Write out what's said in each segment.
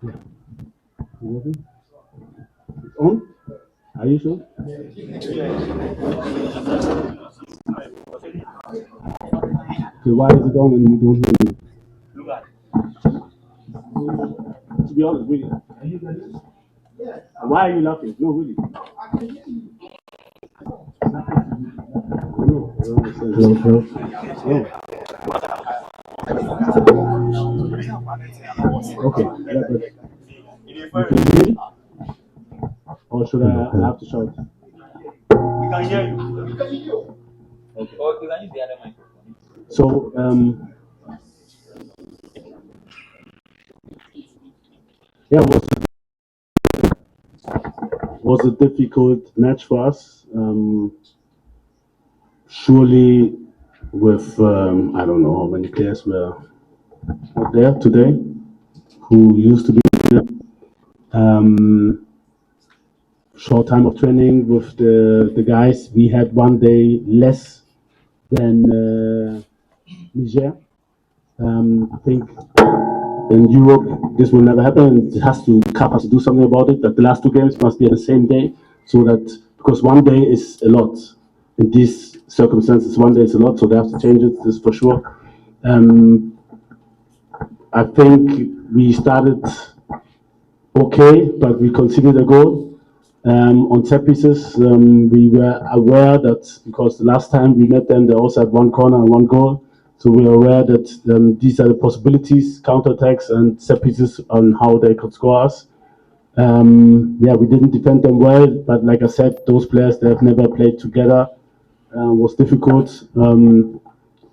Yeah. It's on? Are you sure? Okay, why is it on and you don't hear me? To be honest, really. Why are you laughing? No, really. No, I don't understand. No, no. Okay, yeah, but you can hear me? Or should I have to shout? We can hear you. Okay. Or you can use the other microphone. So, yeah, was a difficult match for us. Surely, with I don't know how many players were there today who used to be there. Short time of training with the guys. We had one day less than Niger. I think in Europe this will never happen. It has to CAF has to do something about it. That the last two games must be on the same day, so that because one day is a lot in these circumstances. One day is a lot, so they have to change it. This is for sure. Um, I think we started okay, but we conceded a goal. On set pieces, we were aware that because the last time we met them, they also had one corner and one goal. So we are aware that these are the possibilities, counterattacks and set pieces on how they could score us. Yeah, we didn't defend them well, but like I said, those players that have never played together was difficult for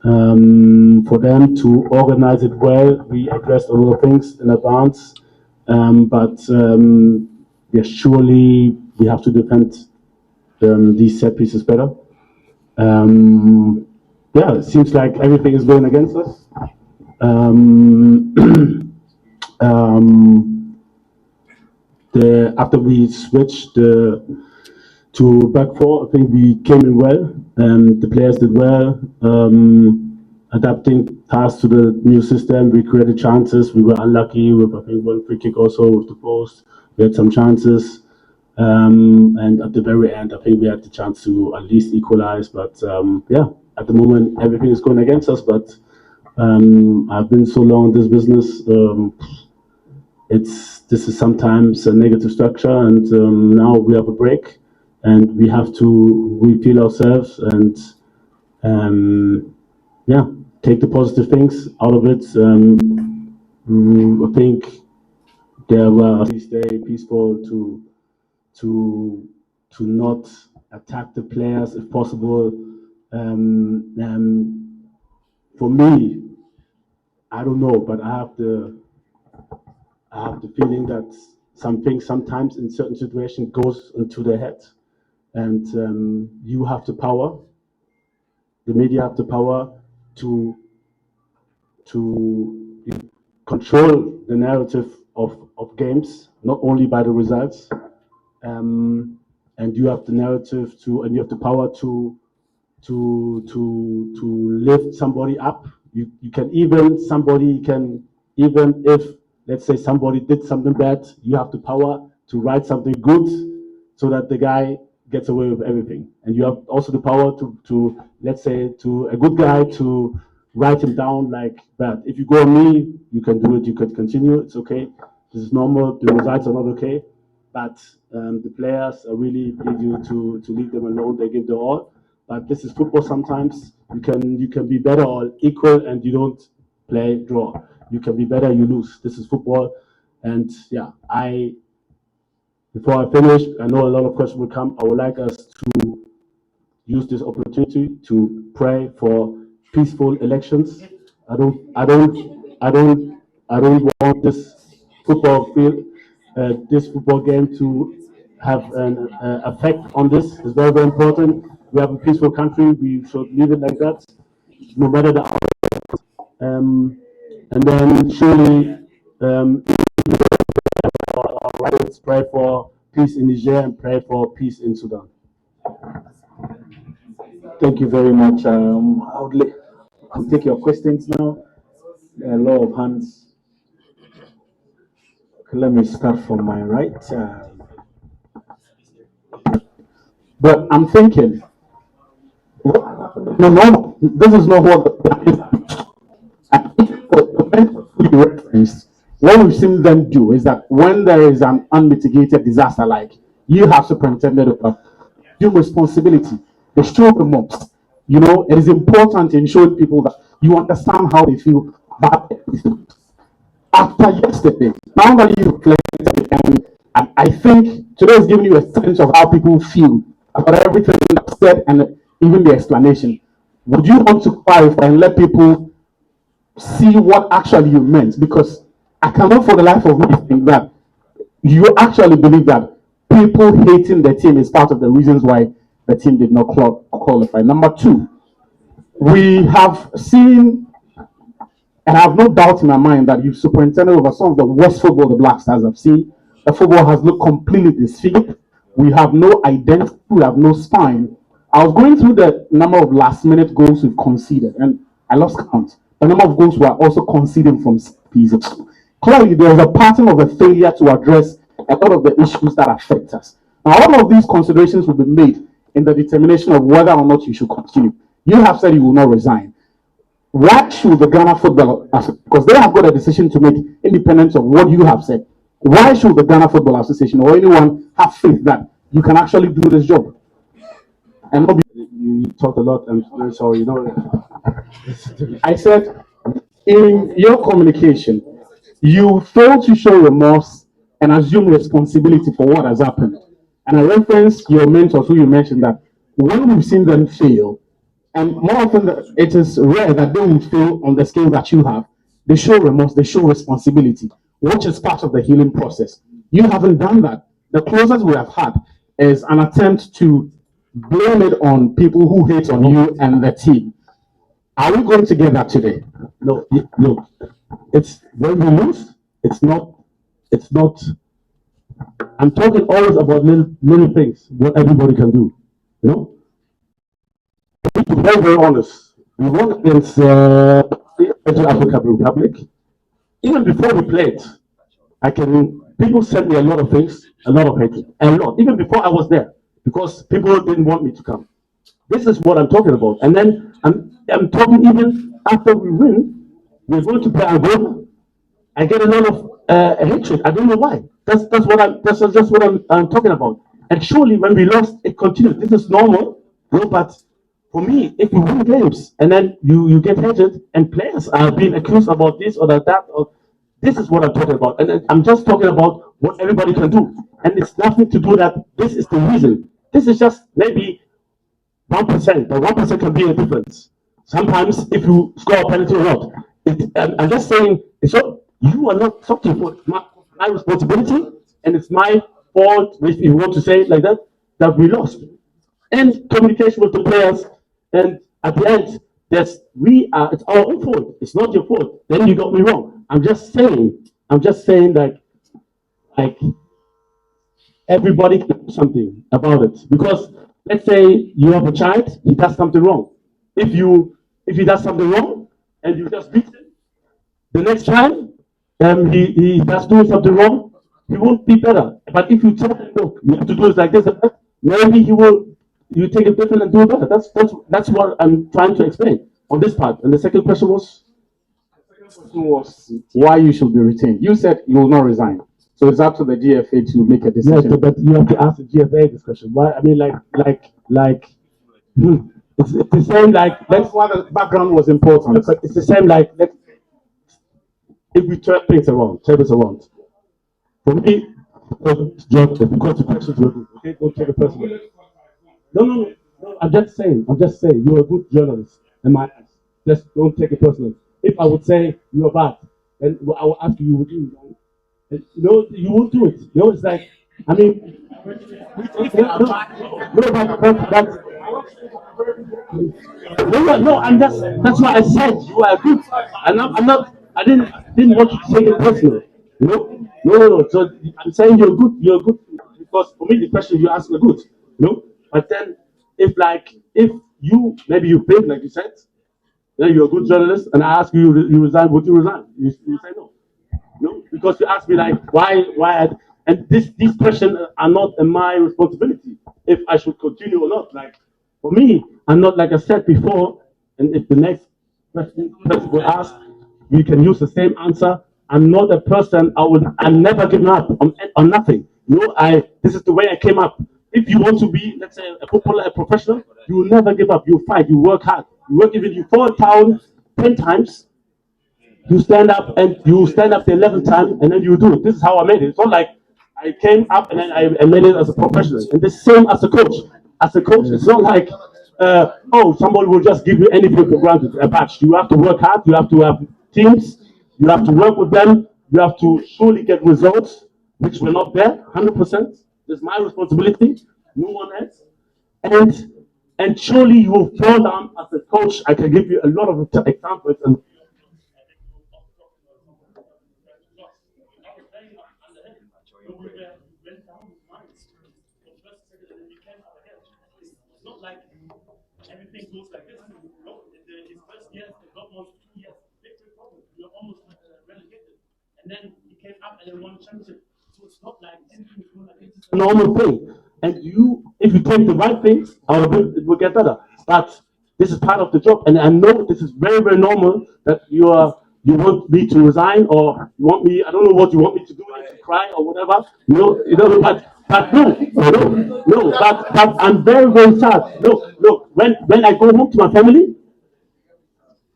them to organize it well. We addressed a lot of things in advance, but yeah, surely we have to defend these set pieces better. Yeah, it seems like everything is going against us. Um, um, After we switched to back four, I think we came in well. The players did well. Adapting fast to the new system, we created chances. We were unlucky with, I think, one free kick also with the post. We had some chances. And at the very end, I think we had the chance to at least equalize. But yeah, at the moment, everything is going against us. But I've been so long in this business. This is sometimes a negative structure, and now we have a break, and we have to refeel ourselves and yeah, take the positive things out of it. I think there were at least stay peaceful to to not attack the players if possible. For me, I don't know, but I have the feeling that something sometimes in certain situations goes into their head, and you have the power, the media have the power to to control the narrative of games, not only by the results, and you have the narrative to, and you have the power to lift somebody up. You can even somebody can even if let's say somebody did something bad, you have the power to write something good so that the guy gets away with everything. And you have also the power to let's say to a good guy to write him down like bad. If you go on me, you can do it. You can continue. It's okay. This is normal. The results are not okay, but the players are really need you to leave them alone. They give their all. But this is football. Sometimes you can be better or equal, and you don't play draw. You can be better, you lose. This is football, and yeah, I before I finish, I know a lot of questions will come. I would like us to use this opportunity to pray for peaceful elections. I don't, I don't, I don't, I don't want this football game to have an effect on this. It's very, very important. We have a peaceful country. We should leave it like that, no matter the um, and then surely let's pray for peace in Niger and pray for peace in Sudan. Thank you very much. I'll take your questions now. A lot of hands. let me start from my right. But I'm thinking, no, no, this is not what I think the men you referenced, what we've seen them do is that when there is an unmitigated disaster, like you have superintendent of due responsibility, they show remorse. You know, it is important in showing people that you understand how they feel about everything. After yesterday, now that you reflected, and I think today is giving you a sense of how people feel about everything that's said and even the explanation. Would you want to clarify and let people see what actually you meant? Because I cannot for the life of me think that you actually believe that people hating the team is part of the reasons why the team did not qualify. Number two, we have seen, and I have no doubt in my mind that you've superintended over some of the worst football the Black Stars have seen. The football has looked completely disfigured. We have no identity, we have no spine. I was going through the number of last minute goals we've conceded, and I lost count. The number of goals we are also conceding from pieces. Clearly, there's a pattern of a failure to address a lot of the issues that affect us. Now, all of these considerations will be made in the determination of whether or not you should continue. You have said you will not resign. Why should the Ghana Football Association, because they have got a decision to make independent of what you have said, why should the Ghana Football Association or anyone have faith that you can actually do this job? And not be, you talked a lot, I'm very sorry, you know. I said, in your communication, you fail to show remorse and assume responsibility for what has happened. And I referenced your mentors who you mentioned that when we've seen them fail, and more often it is rare that they will fail on the scale that you have. They show remorse, they show responsibility, which is part of the healing process. You haven't done that. The closest we have had is an attempt to blame it on people who hate on you and the team. Are we going to get that today? No, look, it's when we lose, it's not, I'm talking always about little things, what everybody can do. You know, to be very, very honest, we won against the Central African Republic. Even before we played, people sent me a lot of things, a lot of hatred, a lot. Even before I was there, because people didn't want me to come. This is what I'm talking about. And then I'm talking even after we win, we're going to play Angola. I get a lot of hatred. I don't know why. That's just what I'm talking about. And surely when we lost, it continued. This is normal. No, but for me, if you win games and then you get hated and players are being accused about this or that, or this is what I'm talking about. And then I'm just talking about what everybody can do. And it's nothing to do that this is the reason. This is just maybe 1%, but 1% can be a difference. Sometimes if you score a penalty or not, I'm just saying, it's not, you are not something for my responsibility, and it's my fault, if you want to say it like that, that we lost. And communication with the players, and at the end, it's our own fault. It's not your fault. Then you got me wrong. I'm just saying that, like, everybody can do something about it. Because let's say you have a child, he does something wrong. If he does something wrong and you just beat him, the next time he does doing something wrong, he won't be better. But if you tell him, look, you have to do it like this, maybe he will. You take it different and do it better. That's what I'm trying to explain on this part. And the second question was why you should be retained. You said you will not resign. So it's up to the GFA to make a decision. Yes, but you have to ask the GFA this question. Why? I mean, it's the same. Like that's why the background was important. It's the same. Like if we turn things around, For me, because the questions were good. Okay, don't take it personally. No. I'm just saying. You're a good journalist in my eyes. Just don't take it personally. If I would say you're bad, then I will ask you, you would do it. You won't do it. It's like, I mean, no, that's what I said. You are good. I'm not, I didn't want you to take it personal. No. So I'm saying you're good, because for me, the question you asked were good, but then, if maybe you failed, like you said, then you're a good journalist, and I ask you, you resign, would you resign? You say no. No, because you asked me like why, and these questions are not my responsibility if I should continue or not. Like for me, I'm not like I said before, and if the next question will ask, we can use the same answer. I'm not a person. I'm never giving up on nothing. No, this is the way I came up. If you want to be, let's say, a professional, you will never give up. You fight. You work hard. You work even you fall down 10 times, you stand up and you stand up the 11th time and then you do it. This is how I made it. It's not like I came up and then I made it as a professional. And the same as a coach. As a coach, it's not like, somebody will just give you anything for granted, a badge. You have to work hard. You have to have teams. You have to work with them. You have to surely get results, which were not there, 100%. It's my responsibility, no one else. And and surely you will fall down as a coach. I can give you a lot of examples and not like everything goes like this. No, his first year, the government 2 years, big problem. You're almost relegated. And then he came up and then won championship. So it's not like anything is going like this. It's a normal thing. And if you take the right things, it will get better. But this is part of the job. And I know this is very, very normal that you want me to resign or you want me, I don't know what you want me to do, to cry or whatever. But no, but I'm very, very sad. Look, when I go home to my family,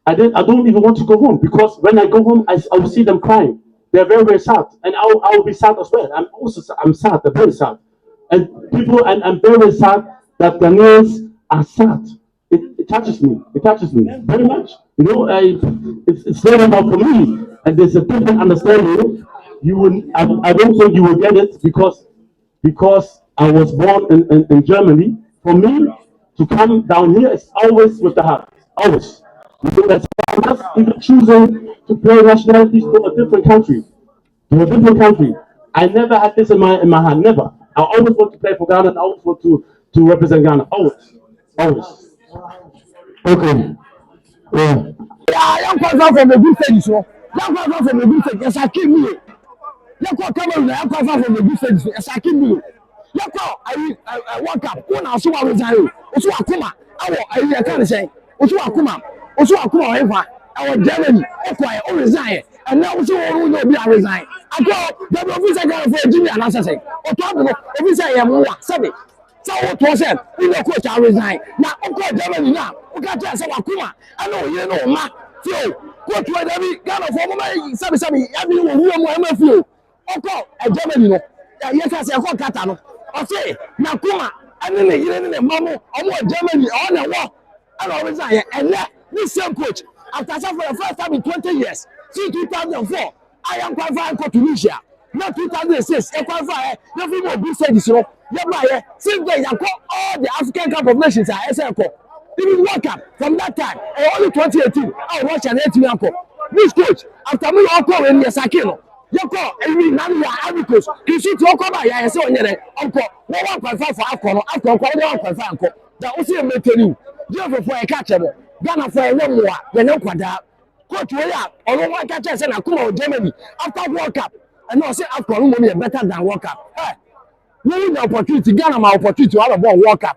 I don't even want to go home because when I go home, I will see them crying. They're very, very sad. And I will be sad as well. I'm sad, I'm very sad. And I'm very, very sad that Ghanaians are sad. It touches me. It touches me very much. It's very hard for me. And there's a different understanding. I don't think you will get it because I was born in Germany. For me to come down here is always with the heart. Always. That's even choosing to play nationalities to a different country. To a different country. I never had this in my hand. Never. I always want to play for Ghana. I always want to represent Ghana. Always. Always. Okay. Yeah. Yeah, I'm quite from the good things. I'm quite from the good things. Yes, I keep me. You call Cameroon, I'm quite from the good things. Yes, I keep me. You call, I walk up. When I saw I was here, also I come. I can't say. Also I come. Also I come. I was Germany. Okay, I resign. And now also I will not be a resign. I go. The officer got for Jimmy and I say, "O Tom, officer, I am one. Seven." So what was it? We no coach I resign. Now, of course, Germany now. We can't tell us what Kuma. I know you know, ma. So, coach where every Ghana for my Sammy, everyone who am I feel. Of course, Germany no. Yes, I say I call Katano. I say, now Kuma. I mean, you know, Mamo, I'm more Germany on the wall. I don't resign. And this same coach, after for the first time in 20 years, since 2004, I am qualified for Tunisia. Not 2006, I qualified. Nothing more big stages, you know. Since then, I call all the African Cup of Nations are SLCO. Even World Cup from that time, only 2018, I watch an 18 this coach, after me, I'll call in Yasakino. You call every man, every coach. You see, to come by, I say, Uncle, 1.5 for Afcon, Afcon, 1.5. That was here, make you. Just for a catchable. Ghana for a one more, when no quadra. Coach, we are, or one catcher, and I come out Germany after World Cup. And I say, Afcon will be better than World Cup. No the opportunity, Ghana my opportunity to have a ball World Cup.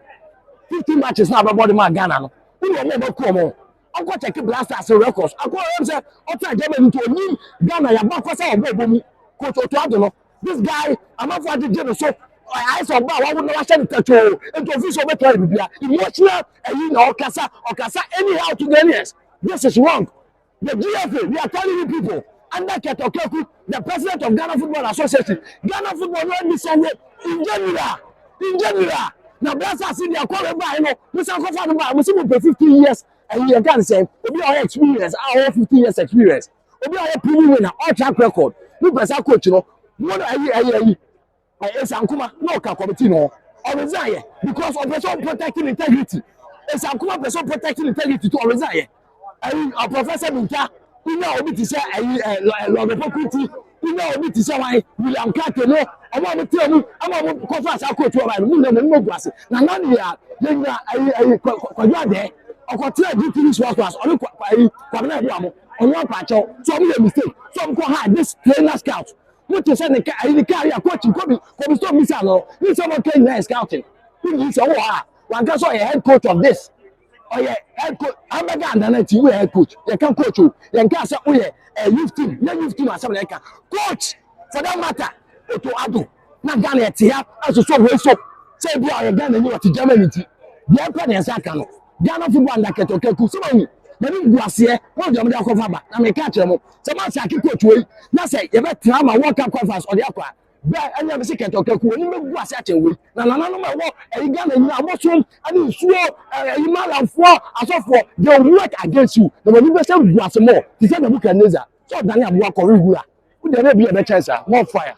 15 matches now about the man Ghana. Who will never come on? I've got to keep blasters records. I've got to say, Otto Germany to me, Ghana, you're back for some boom. Coach Otto, this guy, I'm not for the general. So I saw about I would not send the control into official metal. Emotional, and you know, Okasa, anyhow to Ghanaians. This is wrong. The GFA, we are telling you people, under Ketokeku, the president of Ghana Football Association, Ghana Football will be sent in general. Now, that's us in the corner by Mr. Kofa, we see for 15 years, and you can say, we are experience, our 15 years experience. We are a premium winner, all track record. We press our coach, you know, what are you? It's Ankuma, no committee, no, or resign because of person protecting integrity. It's Ankuma person protecting integrity to resign. A professor Minta, we know what to say, a lot of faculty, we know what to say, why William Carter, no, I want to tell you, I want to confess our coach, I no glass. Now, none here, then I there, or continue to this was, or one patch, so I made a mistake. Some go hard this trainer scout. What you say the carry a coaching come stop me no. This someone can nice scouting. Who is one can say a head coach of this. Oh yeah, head coach. I'm a guy that you head coach. You can coach you. You can say oh yeah, youth team. You youth team as something like coach. For that matter, Otto Addo. Na Ghana here as so way so. Say be our Ghana you at Germany. The empire is Akano. Ghana football and Ketokeku. So many. Many guasie. One of them are cover back. Na me catch them. Some man say coach way. Na say you better trauma World Cup conference or the aqua. Bẹ́ẹ̀ ẹni àbí sí Ketokeku. Oni me guasie achewe. Na no me wo. Ghana you abosom ani suo you man for asofo they work against you. The when you be say guasie more. Ti say the book Neza. So Daniel Abuwa correct. Who dey be a chance more fire.